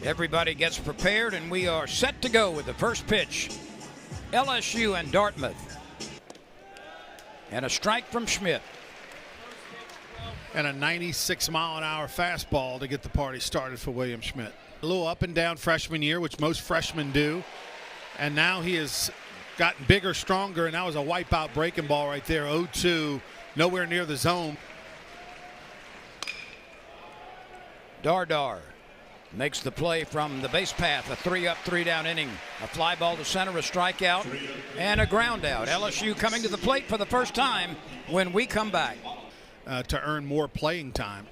Everybody gets prepared, and we are set to go with the first pitch. LSU and Dartmouth. And a strike from Schmidt. And a 96-mile-an-hour fastball to get the party started for William Schmidt. A little up and down freshman year, which most freshmen do. And now he has gotten bigger, stronger, and that was a wipeout breaking ball right there. 0-2, nowhere near the zone. Dar makes the play from the base path. A 3-up, 3-down inning. A fly ball to center, a strikeout, and a ground out. LSU coming to the plate for the first time when we come back. To earn more playing time.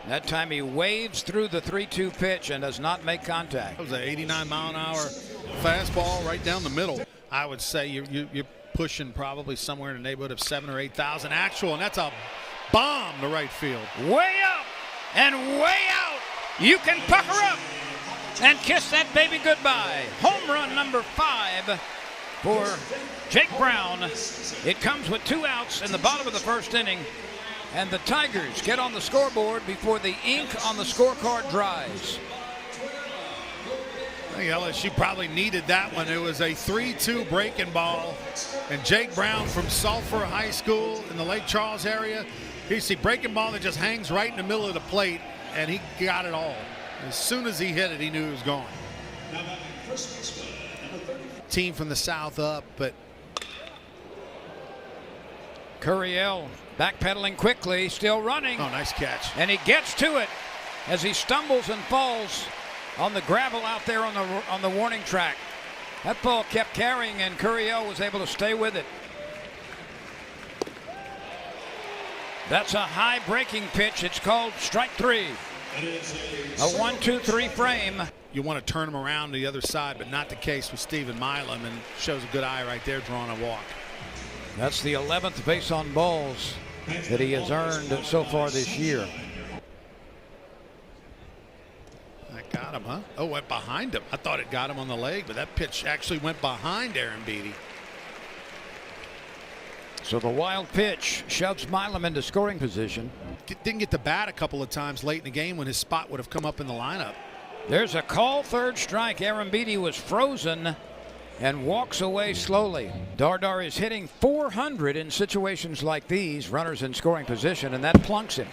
That time he waves through the 3-2 pitch and does not make contact. That was an 89-mile-an-hour fastball right down the middle. I would say you're pushing probably somewhere in the neighborhood of 7,000 or 8,000 actual, and that's a bomb to right field. Way up and way out. You can pucker up and kiss that baby goodbye. Home run number 5 for Jake Brown. It comes with 2 outs in the bottom of the first inning, and the Tigers get on the scoreboard before the ink on the scorecard dries. I think LSU probably needed that one. It was a 3-2 breaking ball, and Jake Brown from Sulphur High School in the Lake Charles area, he's a breaking ball that just hangs right in the middle of the plate, and he got it all. As soon as he hit it, he knew it was gone. Team from the south up, but Curiel backpedaling quickly, still running. Oh, nice catch. And he gets to it as he stumbles and falls on the gravel out there on the warning track. That ball kept carrying, and Curiel was able to stay with it. That's a high breaking pitch. It's called strike 3. A 1-2-3 frame. You want to turn him around to the other side, but not the case with Stephen Milam, and shows a good eye right there drawing a walk. That's the 11th base on balls that he has earned so far this year. That got him, huh? Oh, went behind him. I thought it got him on the leg, but that pitch actually went behind Aaron Beatty. So the wild pitch shoves Milam into scoring position. Didn't get the bat a couple of times late in the game when his spot would have come up in the lineup. There's a call, third strike. Aaron Beatty was frozen and walks away slowly. Dar is hitting .400 in situations like these, runners in scoring position, and that plunks him.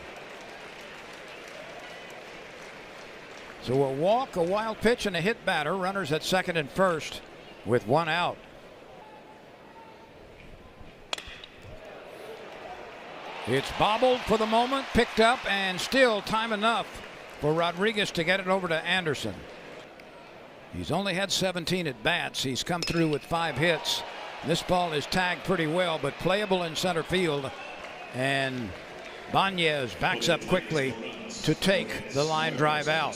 So a walk, a wild pitch, and a hit batter. Runners at second and first with 1 out. It's bobbled for the moment, picked up, and still time enough for Rodriguez to get it over to Anderson. He's only had 17 at bats. He's come through with 5 hits. This ball is tagged pretty well, but playable in center field. And Banez backs up quickly to take the line drive out.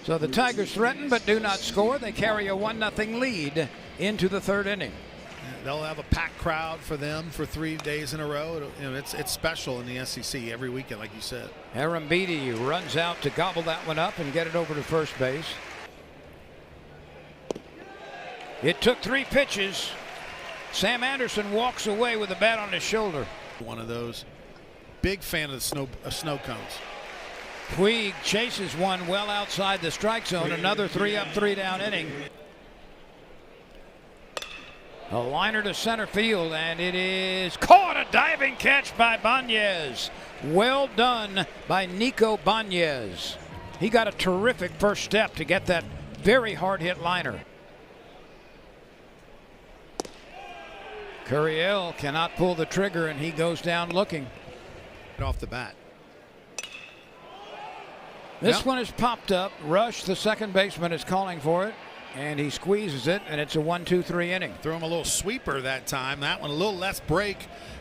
So the Tigers threaten but do not score. They carry a 1-0 lead into the 3rd inning. They'll have a packed crowd for them for 3 days in a row. It's special in the SEC every weekend, like you said. Aaron Beatty runs out to gobble that one up and get it over to first base. It took 3 pitches. Sam Anderson walks away with the bat on his shoulder. One of those. Big fan of the snow cones. Puig chases one well outside the strike zone. Another 3-up, 3-down inning. A liner to center field, and it is caught. A diving catch by Banez. Well done by Nico Banez. He got a terrific first step to get that very hard hit liner. Curiel cannot pull the trigger, and he goes down looking. Off the bat. This one is popped up. Rush, the second baseman, is calling for it, and he squeezes it, and it's a 1-2-3 inning. Threw him a little sweeper that time. That one a little less break,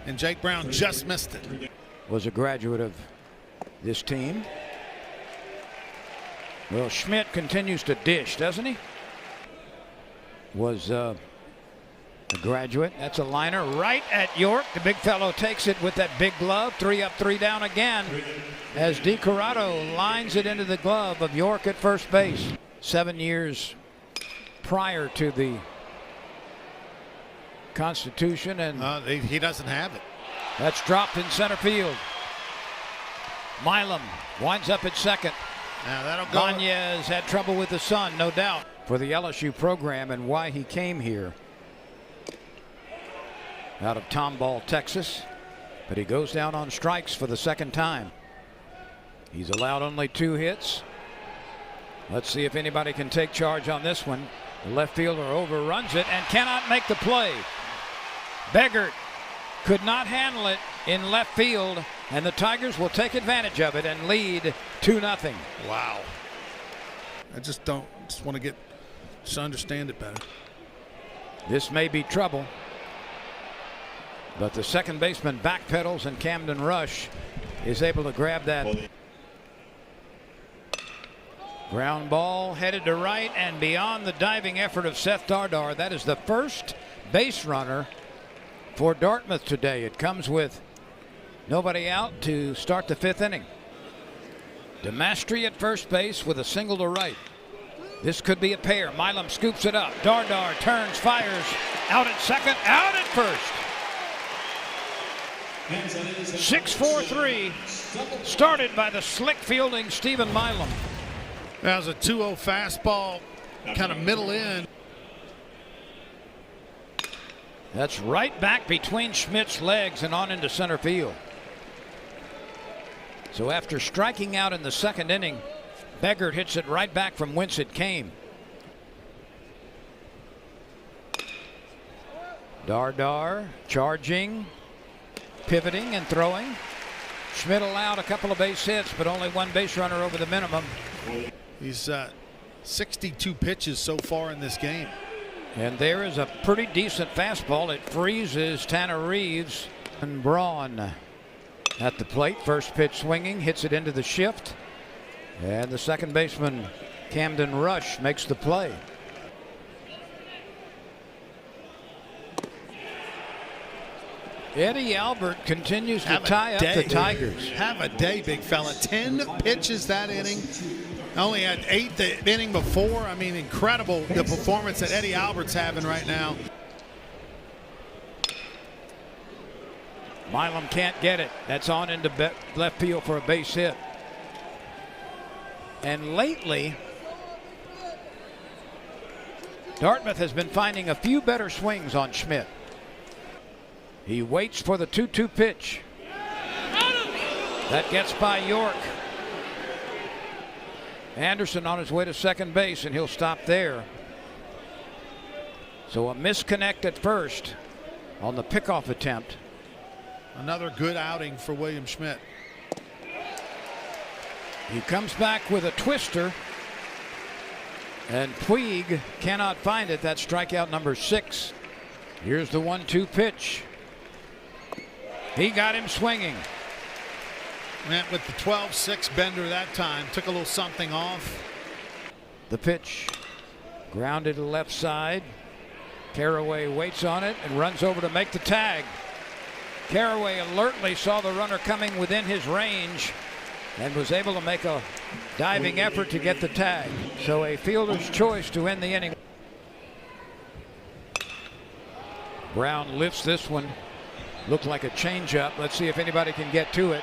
and Jake Brown just missed it. Was a graduate of this team. Well, Schmidt continues to dish, doesn't he? Was a graduate. That's a liner right at York. The big fellow takes it with that big glove. 3-up, 3-down again as DiCorrado lines it into the glove of York at first base. 7 years prior to the Constitution, and he doesn't have it. That's dropped in center field. Milam winds up at second. Now that'll go. Banez had trouble with the sun, no doubt, for the LSU program and why he came here. Out of Tomball, Texas, but he goes down on strikes for the second time. He's allowed only 2 hits. Let's see if anybody can take charge on this one. The left fielder overruns it and cannot make the play. Beggert could not handle it in left field, and the Tigers will take advantage of it and lead 2-0. Wow. I just want to understand it better. This may be trouble, but the second baseman backpedals and Camden Rush is able to grab that. Ground ball headed to right and beyond the diving effort of Seth Dardar. That is the first base runner for Dartmouth today. It comes with nobody out to start the 5th inning. Demastri at first base with a single to right. This could be a pair. Milam scoops it up. Dardar turns, fires, out at second, out at first. 6-4-3 started by the slick fielding Stephen Milam. That was a 2-0 fastball, kind of middle in. That's right back between Schmidt's legs and on into center field. So after striking out in the second inning, Beggert hits it right back from whence it came. Dardar charging, pivoting and throwing. Schmidt allowed a couple of base hits, but only 1 base runner over the minimum. He's 62 pitches so far in this game. And there is a pretty decent fastball. It freezes Tanner Reeves. And Braun at the plate. First pitch swinging, hits it into the shift. And the second baseman, Camden Rush, makes the play. Eddie Albert continues to tie up the Tigers. Have a day, big fella. 10 pitches that inning. Only had 8 the inning before. I mean, incredible the performance that Eddie Albert's having right now. Milam can't get it. That's on into left field for a base hit. And lately, Dartmouth has been finding a few better swings on Schmidt. He waits for the 2-2 pitch. That gets by York. Anderson on his way to second base, and he'll stop there. So a misconnect at first on the pickoff attempt. Another good outing for William Schmidt. He comes back with a twister, and Puig cannot find it. That's strikeout number 6. Here's the 1-2 pitch. He got him swinging. Went with the 12-6 bender that time. Took a little something off. The pitch grounded to the left side. Carraway waits on it and runs over to make the tag. Carraway alertly saw the runner coming within his range and was able to make a diving effort to get the tag. So a fielder's choice to end the inning. Brown lifts this one. Looked like a changeup. Let's see if anybody can get to it.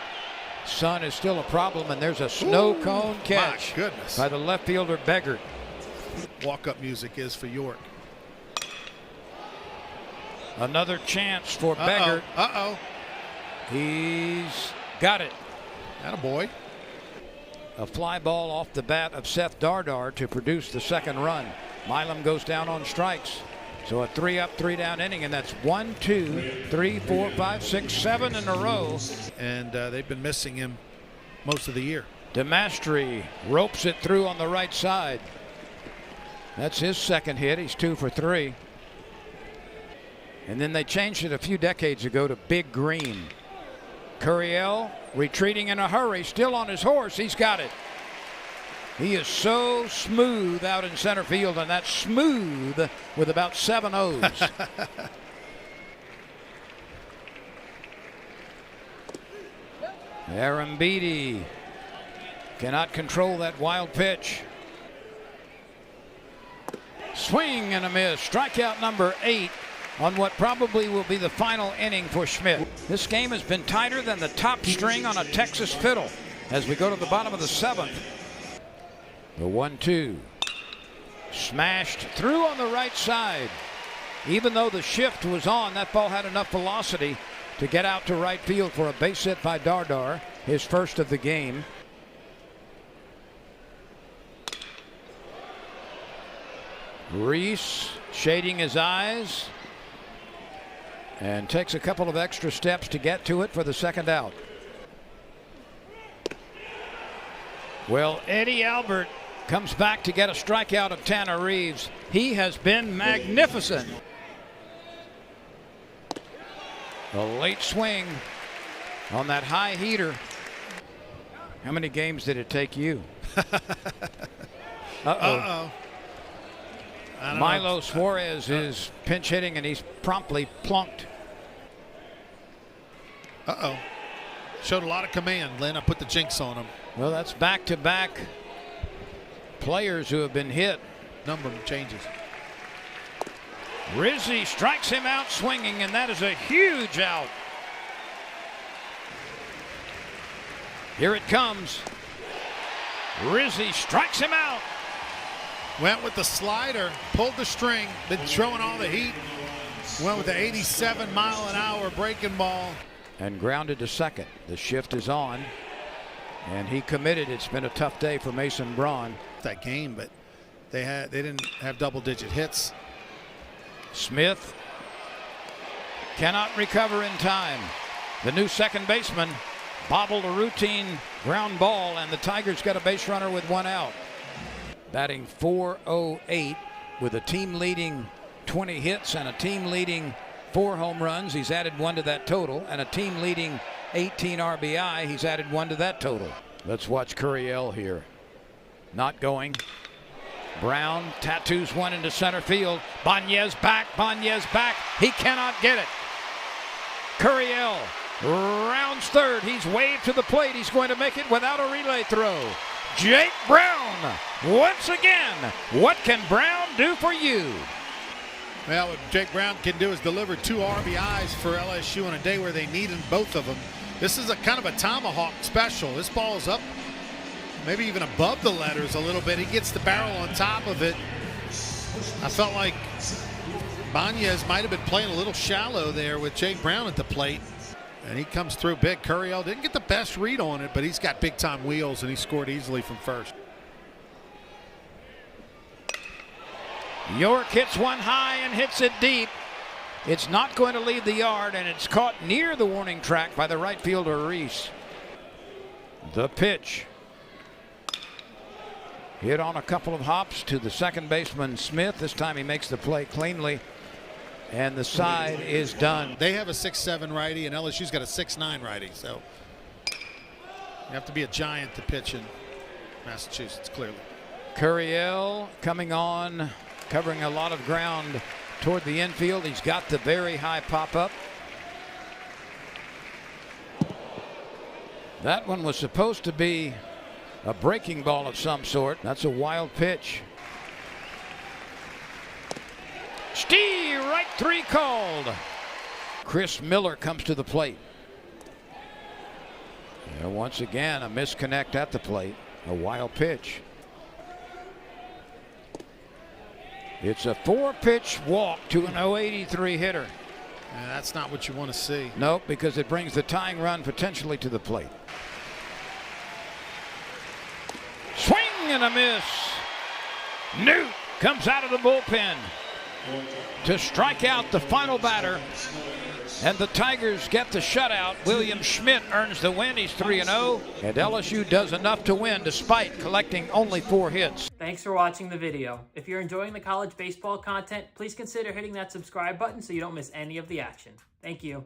Sun is still a problem, and there's a snow cone catch by the left fielder Beggert. Walk-up music is for York. Another chance for Beggert. He's got it. Attaboy. A fly ball off the bat of Seth Dardar to produce the second run. Milam goes down on strikes. So a 3-up, 3-down inning, and that's 1, 2, 3, 4, 5, 6, 7 in a row. And they've been missing him most of the year. Demastri ropes it through on the right side. That's his second hit. He's 2 for 3. And then they changed it a few decades ago to Big Green. Curiel retreating in a hurry, still on his horse. He's got it. He is so smooth out in center field, and that's smooth with about 7 O's. Arambidi cannot control that wild pitch. Swing and a miss. Strikeout number 8 on what probably will be the final inning for Schmidt. This game has been tighter than the top string on a Texas fiddle as we go to the bottom of the 7th. The 1-2. Smashed through on the right side. Even though the shift was on, that ball had enough velocity to get out to right field for a base hit by Dardar, his first of the game. Reese shading his eyes and takes a couple of extra steps to get to it for the second out. Well, Eddie Albert comes back to get a strikeout of Tanner Reeves. He has been magnificent. A late swing on that high heater. How many games did it take you? Uh-oh. Milo Suarez is pinch hitting, and he's promptly plunked. Uh-oh. Showed a lot of command, Lynn. I put the jinx on him. Well, that's back-to-back players who have been hit. Number changes. Rizzi strikes him out swinging, and that is a huge out. Here it comes. Rizzi strikes him out. Went with the slider, pulled the string, been throwing all the heat. Went with the 87-mile-an-hour breaking ball. And grounded to second. The shift is on. And he committed. It's been a tough day for Mason Braun. That game, but they didn't have double-digit hits. Smith cannot recover in time. The new second baseman bobbled a routine ground ball, and the Tigers got a base runner with one out. Batting .408 with a team leading 20 hits and a team leading 4 home runs. He's added 1 to that total, and a team leading 18 RBI. He's added 1 to that total. Let's watch Curiel here. Not going. Brown tattoos one into center field. Banez back. He cannot get it. Curiel rounds third. He's waved to the plate. He's going to make it without a relay throw. Jake Brown once again. What can Brown do for you? Well, what Jake Brown can do is deliver 2 RBIs for LSU on a day where they needed both of them. This is a kind of a tomahawk special. This ball is up, maybe even above the letters a little bit. He gets the barrel on top of it. I felt like Banez might have been playing a little shallow there with Jake Brown at the plate. And he comes through big. Curiel didn't get the best read on it, but he's got big-time wheels, and he scored easily from first. York hits one high and hits it deep. It's not going to leave the yard, and it's caught near the warning track by the right fielder, Reese. The pitch. Hit on a couple of hops to the second baseman, Smith. This time he makes the play cleanly, and the side is done. They have a 6'7" righty, and LSU's got a 6'9" righty, so you have to be a giant to pitch in Massachusetts, clearly. Curiel coming on, covering a lot of ground toward the infield. He's got the very high pop-up. That one was supposed to be a breaking ball of some sort. That's a wild pitch. Right 3 called. Chris Miller comes to the plate. And once again, a misconnect at the plate. A wild pitch. It's a 4-pitch walk to an .083 hitter. And that's not what you want to see. Nope, because it brings the tying run potentially to the plate. Swing and a miss. Newt comes out of the bullpen to strike out the final batter, and the Tigers get the shutout. William Schmidt earns the win. He's 3-0, and LSU does enough to win despite collecting only 4 hits. Thanks for watching the video. If you're enjoying the college baseball content, please consider hitting that subscribe button so you don't miss any of the action. Thank you.